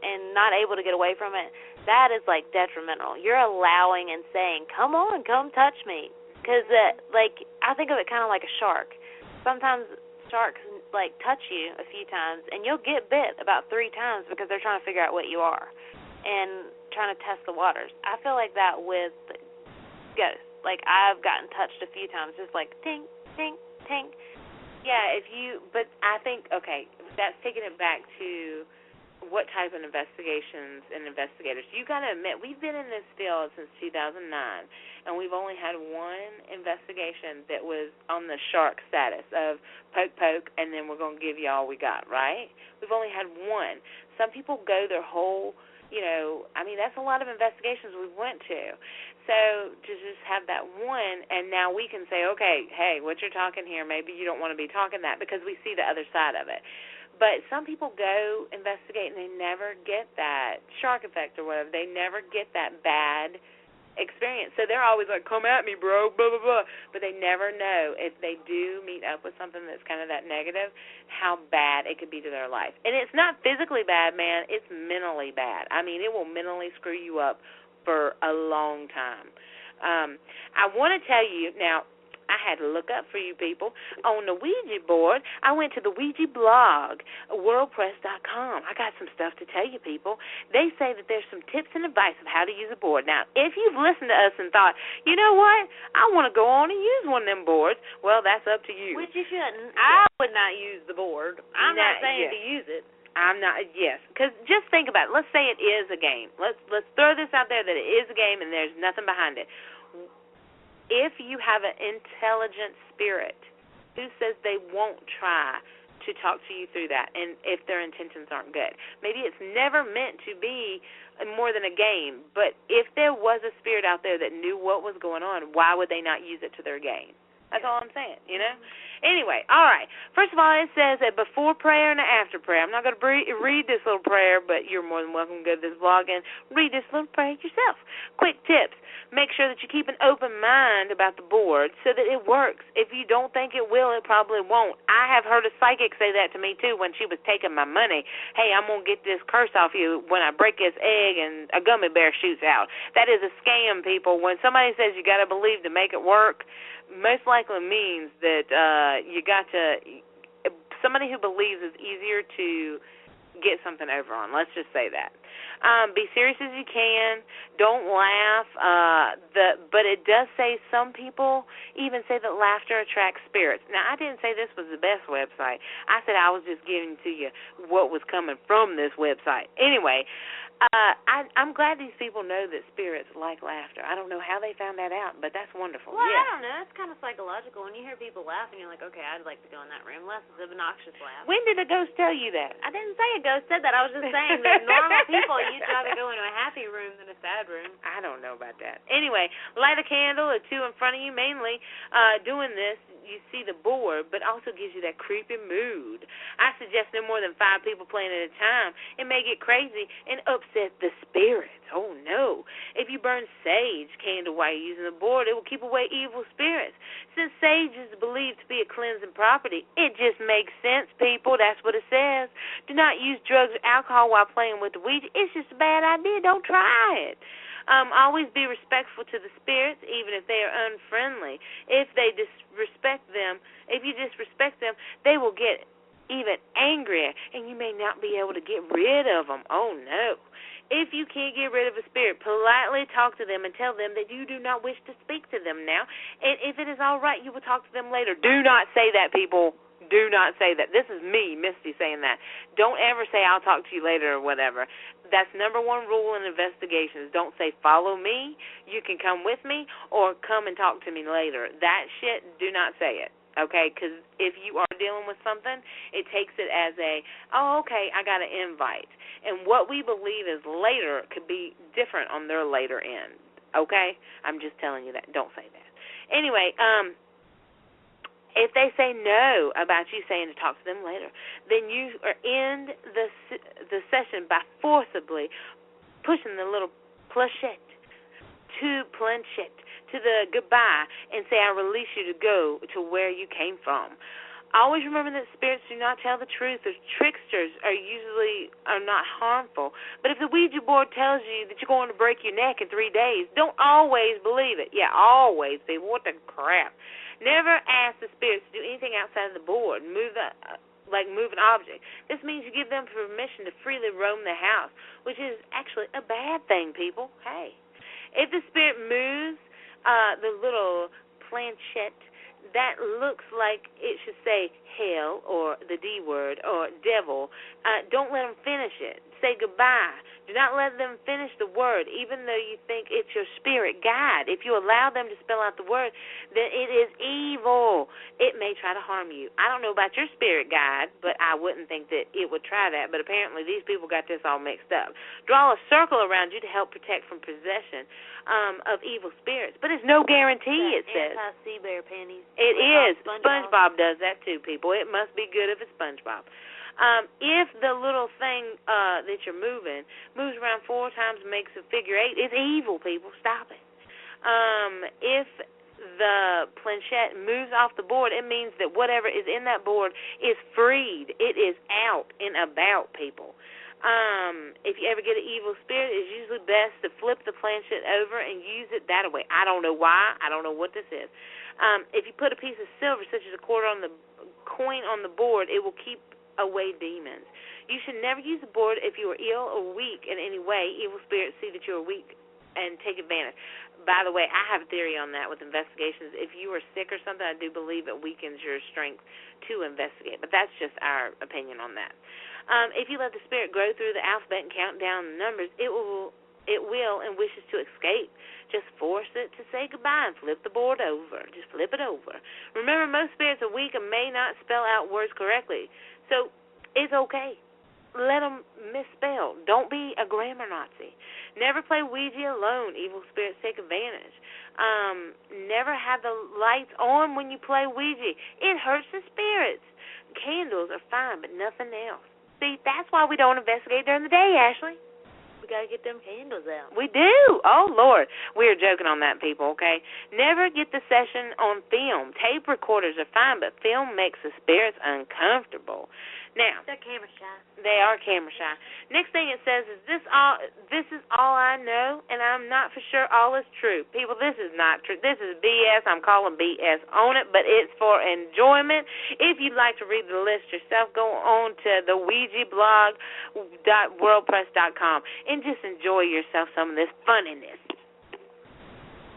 and not able to get away from it, that is, like, detrimental. You're allowing and saying, come on, come touch me. Because, like, I think of it kind of like a shark. Sometimes sharks, like, touch you a few times, and you'll get bit about 3 times because they're trying to figure out what you are and trying to test the waters. I feel like that with ghosts. Like, I've gotten touched a few times, just like, tink, tink, tink. Yeah, but I think, okay, that's taking it back to what type of investigations and investigators. You got to admit, we've been in this field since 2009, and we've only had one investigation that was on the shark status of poke, poke, and then we're going to give you all we got, right? We've only had one. Some people go their whole, that's a lot of investigations we went to. So to just have that one, and now we can say, okay, hey, what you're talking here, maybe you don't want to be talking that because we see the other side of it. But some people go investigate and they never get that shark effect or whatever. They never get that bad experience. So they're always like, come at me, bro, blah, blah, blah. But they never know if they do meet up with something that's kind of that negative, how bad it could be to their life. And it's not physically bad, man. It's mentally bad. I mean, it will mentally screw you up for a long time. I want to tell you, now, I had to look up for you people. On the Ouija board, I went to the Ouija blog, worldpress.com. I got some stuff to tell you people. They say that there's some tips and advice of how to use a board. Now, if you've listened to us and thought, you know what, I want to go on and use one of them boards, well, that's up to you. Which you shouldn't. I would not use the board. I'm not saying to use it. I'm not, yes, because just think about it. Let's say it is a game. Let's throw this out there that it is a game and there's nothing behind it. If you have an intelligent spirit, who says they won't try to talk to you through that, and if their intentions aren't good? Maybe it's never meant to be more than a game, but if there was a spirit out there that knew what was going on, why would they not use it to their gain? That's all I'm saying, Anyway, all right. First of all, it says a before prayer and an after prayer. I'm not going to read this little prayer, but you're more than welcome to go to this blog and read this little prayer yourself. Quick tips. Make sure that you keep an open mind about the board so that it works. If you don't think it will, it probably won't. I have heard a psychic say that to me, too, when she was taking my money. Hey, I'm going to get this curse off you when I break this egg and a gummy bear shoots out. That is a scam, people. When somebody says you got to believe to make it work, most likely means that somebody who believes is easier to get something over on. Let's just say that. Be serious as you can. Don't laugh. But it does say some people even say that laughter attracts spirits. Now, I didn't say this was the best website. I said I was just giving to you what was coming from this website. Anyway, I'm glad these people know that spirits like laughter. I don't know how they found that out, but that's wonderful. Well, yeah. I don't know. It's kind of psychological. When you hear people laughing, you're like, okay, I'd like to go in that room, unless it's an obnoxious laugh. When did a ghost tell you that? I didn't say a ghost said that. I was just saying that normal people, you'd rather go into a happy room than a sad room. I don't know about that. Anyway, light a candle or two in front of you. Mainly doing this, you see the board, but also gives you that creepy mood. I suggest no more than 5 people playing at a time. It may get crazy and upset the spirits. Oh, no. If you burn sage candle while you're using the board, it will keep away evil spirits. Since sage is believed to be a cleansing property, it just makes sense, people. That's what it says. Do not use drugs or alcohol while playing with the Ouija. It's just a bad idea. Don't try it. Always be respectful to the spirits, even if they are unfriendly. If you disrespect them, they will get even angrier, and you may not be able to get rid of them. Oh, no. If you can't get rid of a spirit, politely talk to them and tell them that you do not wish to speak to them now. And if it is all right, you will talk to them later. Do not say that, people. Do not say that. This is me, Misty, saying that. Don't ever say, I'll talk to you later or whatever. That's number one rule in investigations. Don't say, follow me, you can come with me, or come and talk to me later. That shit, do not say it, okay? Because if you are dealing with something, it takes it as okay, I got an invite. And what we believe is later could be different on their later end, okay? I'm just telling you that. Don't say that. Anyway, if they say no about you saying to talk to them later, then you end the session by forcibly pushing the little planchette to the goodbye and say, I release you to go to where you came from. Always remember that spirits do not tell the truth. The tricksters are not harmful. But if the Ouija board tells you that you're going to break your neck in 3 days, don't always believe it. Yeah, always, people. What the crap? Never ask the spirits to do anything outside of the board. Move an object. This means you give them permission to freely roam the house, which is actually a bad thing, people. Hey. If the spirit moves the little planchette that looks like it should say hell or the D word or devil, don't let them finish it. Say goodbye. Do not let them finish the word, even though you think it's your spirit guide. If you allow them to spell out the word, then it is evil. It may try to harm you. I don't know about your spirit guide, but I wouldn't think that it would try that. But apparently these people got this all mixed up. Draw a circle around you to help protect from possession of evil spirits. But it's no guarantee, it says. Anti-sea bear panties. It is. SpongeBob does that too, people. It must be good if it's SpongeBob. If the little thing that you're moving moves around 4 times and makes a figure 8, it's evil, people. Stop it. If the planchette moves off the board, it means that whatever is in that board is freed. It is out and about, people. If you ever get an evil spirit, it's usually best to flip the planchette over and use it that way. I don't know why. I don't know what this is. If you put a piece of silver, such as a coin on the board, it will keep away demons. You should never use a board if you are ill or weak in any way. Evil spirits see that you are weak and take advantage. By the way, I have a theory on that with investigations. If you are sick or something, I do believe it weakens your strength to investigate. But that's just our opinion on that. If you let the spirit grow through the alphabet and count down the numbers, it will and wishes to escape. Just force it to say goodbye and flip the board over. Just flip it over. Remember, most spirits are weak and may not spell out words correctly. So it's okay. Let them misspell. Don't be a grammar Nazi. Never play Ouija alone. Evil spirits take advantage. Never have the lights on when you play Ouija. It hurts the spirits. Candles are fine, but nothing else. See, that's why we don't investigate during the day, Ashley. We got to get them candles out. We do. Oh, Lord. We are joking on that, people, okay? Never get the session on film. Tape recorders are fine, but film makes the spirits uncomfortable. Now, they're camera shy. They are camera shy. Next thing it says is this is all I know, and I'm not for sure all is true. People, this is not true. This is BS. I'm calling BS on it, but it's for enjoyment. If you'd like to read the list yourself, go on to the ouijablog.wordpress.com and just enjoy yourself some of this funniness.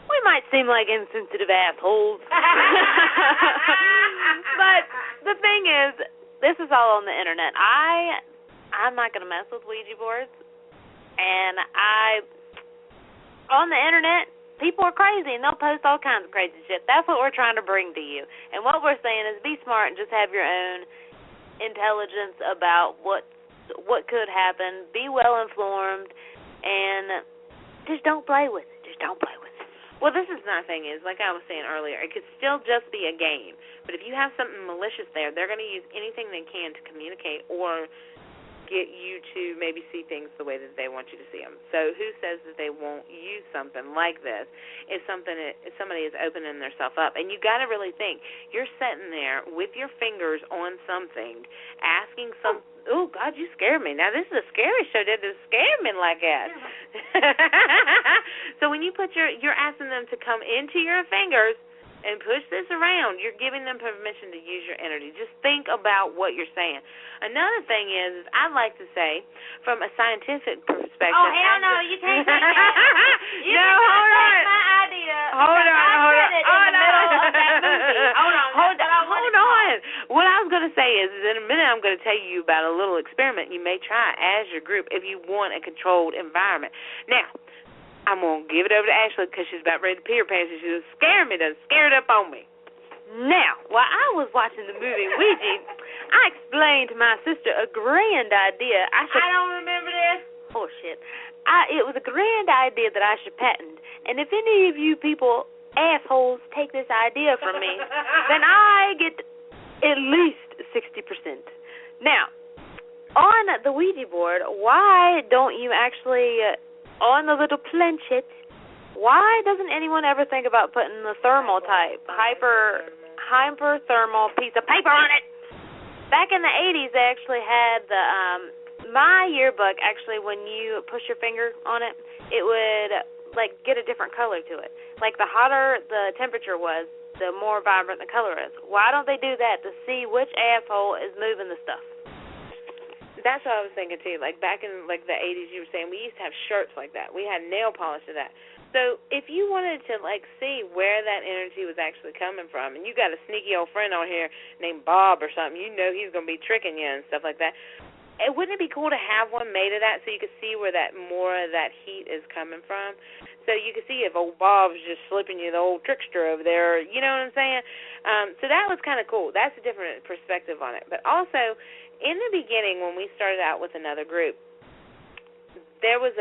We might seem like insensitive assholes. But the thing is, this is all on the internet. I'm not going to mess with Ouija boards. And on the internet, people are crazy, and they'll post all kinds of crazy shit. That's what we're trying to bring to you. And what we're saying is be smart and just have your own intelligence about what could happen. Be well informed, and just don't play with it. Just don't play with it. Well, this is my thing is, like I was saying earlier, it could still just be a game. But if you have something malicious there, they're going to use anything they can to communicate or get you to maybe see things the way that they want you to see them. So who says that they won't use something like this if somebody is opening themselves up? And you got to really think. You're sitting there with your fingers on something, asking some. Oh, God, you scared me. Now, this is a scary show that has scared me like that. So when you you're asking them to come into your fingers and push this around, you're giving them permission to use your energy. Just think about what you're saying. Another thing is I'd like to say, from a scientific perspective. Oh, hell no, you can't say that. No, hold on. That's my idea. Hold on. Hold on. What I was going to say is in a minute I'm going to tell you about a little experiment you may try as your group if you want a controlled environment. Now, I'm going to give it over to Ashley because she's about ready to pee her pants and she's scared up on me. Now, while I was watching the movie Ouija, I explained to my sister a grand idea. I don't remember this. Oh, shit. It was a grand idea that I should patent. And if any of you people, assholes, take this idea from me, then I get at least 60%. Now, on the Ouija board, why don't you actually, on the little planchette, why doesn't anyone ever think about putting the thermal type, hyperthermal piece of paper on it. Back in the 80s, they actually had my yearbook, actually, when you push your finger on it, it would, like, get a different color to it. Like, the hotter the temperature was, the more vibrant the color is. Why don't they do that to see which asshole is moving the stuff? That's what I was thinking, too. Like, back in, like, the 80s, you were saying, we used to have shirts like that. We had nail polish of that. So if you wanted to, like, see where that energy was actually coming from, and you got a sneaky old friend on here named Bob or something, you know he's going to be tricking you and stuff like that. Wouldn't it be cool to have one made of that so you could see where that more of that heat is coming from? So you could see if old Bob's just slipping you the old trickster over there, you know what I'm saying? So that was kind of cool. That's a different perspective on it. But also, in the beginning when we started out with another group, there was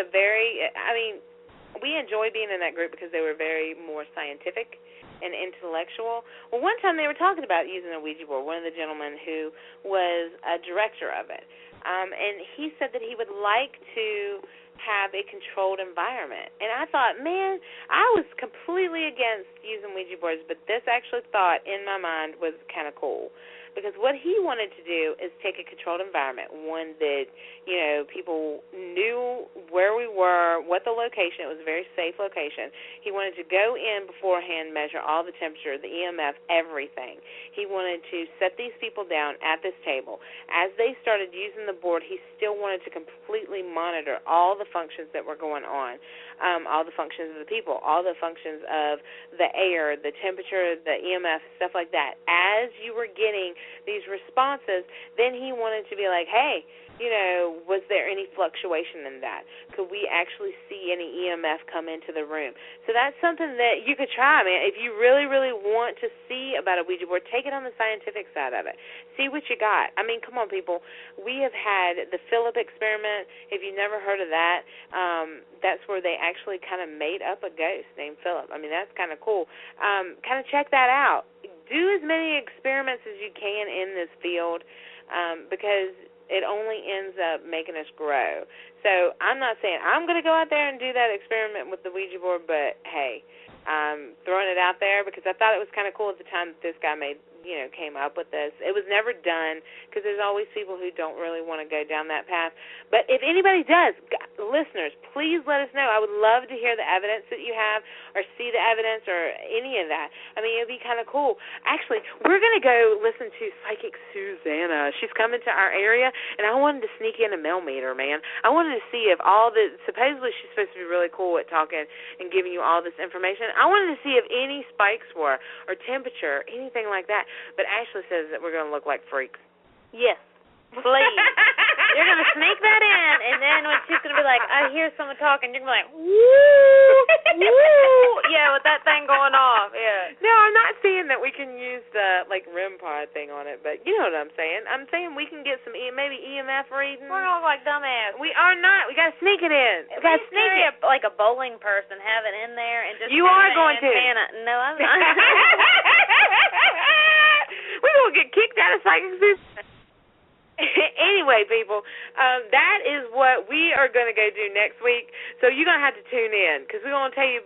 we enjoyed being in that group because they were very more scientific and intellectual. Well, one time they were talking about using a Ouija board, one of the gentlemen who was a director of it. And he said that he would like to have a controlled environment. And I thought, man, I was completely against using Ouija boards, but this actually thought in my mind was kind of cool. Because what he wanted to do is take a controlled environment, one that, you know, people knew where we were, what the location, it was a very safe location. He wanted to go in beforehand, measure all the temperature, the EMF, everything. He wanted to set these people down at this table. As they started using the board, he still wanted to completely monitor all the functions that were going on, all the functions of the people, all the functions of the air, the temperature, the EMF, stuff like that. As you were getting these responses, then he wanted to be like, hey, you know, was there any fluctuation in that? Could we actually see any EMF come into the room? So that's something that you could try, man. If you really, really want to see about a Ouija board, take it on the scientific side of it. See what you got. I mean, come on, people. We have had the Philip experiment. If you've never heard of that, that's where they actually kind of made up a ghost named Philip. I mean, that's kind of cool. Kind of check that out. Do as many experiments as you can in this field because it only ends up making us grow. So I'm not saying I'm going to go out there and do that experiment with the Ouija board, but, hey, I'm throwing it out there because I thought it was kind of cool at the time that this guy came up with this. It was never done because there's always people who don't really want to go down that path. But if anybody does, listeners, please let us know. I would love to hear the evidence that you have or see the evidence or any of that. I mean, it would be kind of cool. Actually, we're going to go listen to Psychic Susanna. She's coming to our area, and I wanted to sneak in a mail meter, man. I wanted to see if supposedly she's supposed to be really cool at talking and giving you all this information. I wanted to see if any spikes were or temperature, anything like that. But Ashley says that we're going to look like freaks. Yes, please. You're going to sneak that in, and then when she's going to be like, I hear someone talking, you're going to be like, woo, woo. Yeah, with that thing going off, yeah. No, I'm not saying that we can use the, REM pod thing on it, but you know what I'm saying. I'm saying we can get some maybe EMF readings. We're going to look like dumbass. We are not. We got to sneak it in. We got to sneak it. Like a bowling person, have it in there and just... You are going to. No, I'm not. We're going to get kicked out of Psychic Susanna. Anyway, people, that is what we are going to go do next week. So you're going to have to tune in because we're going to tell you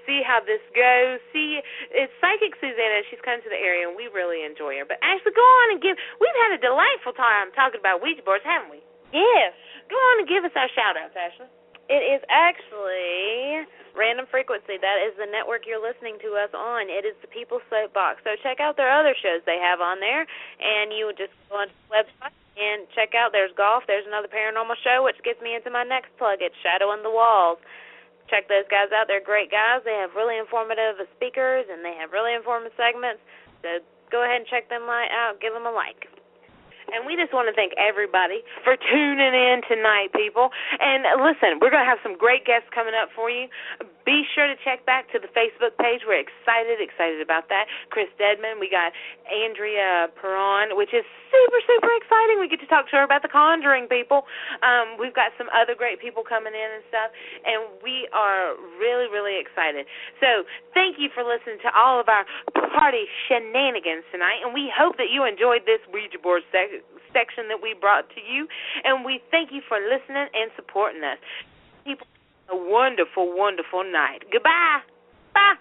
see how this goes. See, it's Psychic Susanna. She's come to the area, and we really enjoy her. But Ashley, go on and we've had a delightful time talking about Ouija boards, haven't we? Yes. Go on and give us our shout-outs, Ashley. It is actually Random Frequency. That is the network you're listening to us on. It is the People's Soapbox. So check out their other shows they have on there, and you just go on the website and check out. There's golf. There's another paranormal show, which gets me into my next plug. It's Shadow on the Walls. Check those guys out. They're great guys. They have really informative speakers, and they have really informative segments. So go ahead and check them out. Give them a like. And we just want to thank everybody for tuning in tonight, people. And listen, we're going to have some great guests coming up for you. Be sure to check back to the Facebook page. We're excited about that. Chris Dedman, we got Andrea Perron, which is super, super exciting. We get to talk to her about The Conjuring, people. We've got some other great people coming in and stuff, and we are really, really excited. So thank you for listening to all of our party shenanigans tonight, and we hope that you enjoyed this Ouija board section that we brought to you, and we thank you for listening and supporting us. People, a wonderful, wonderful night. Goodbye. Bye.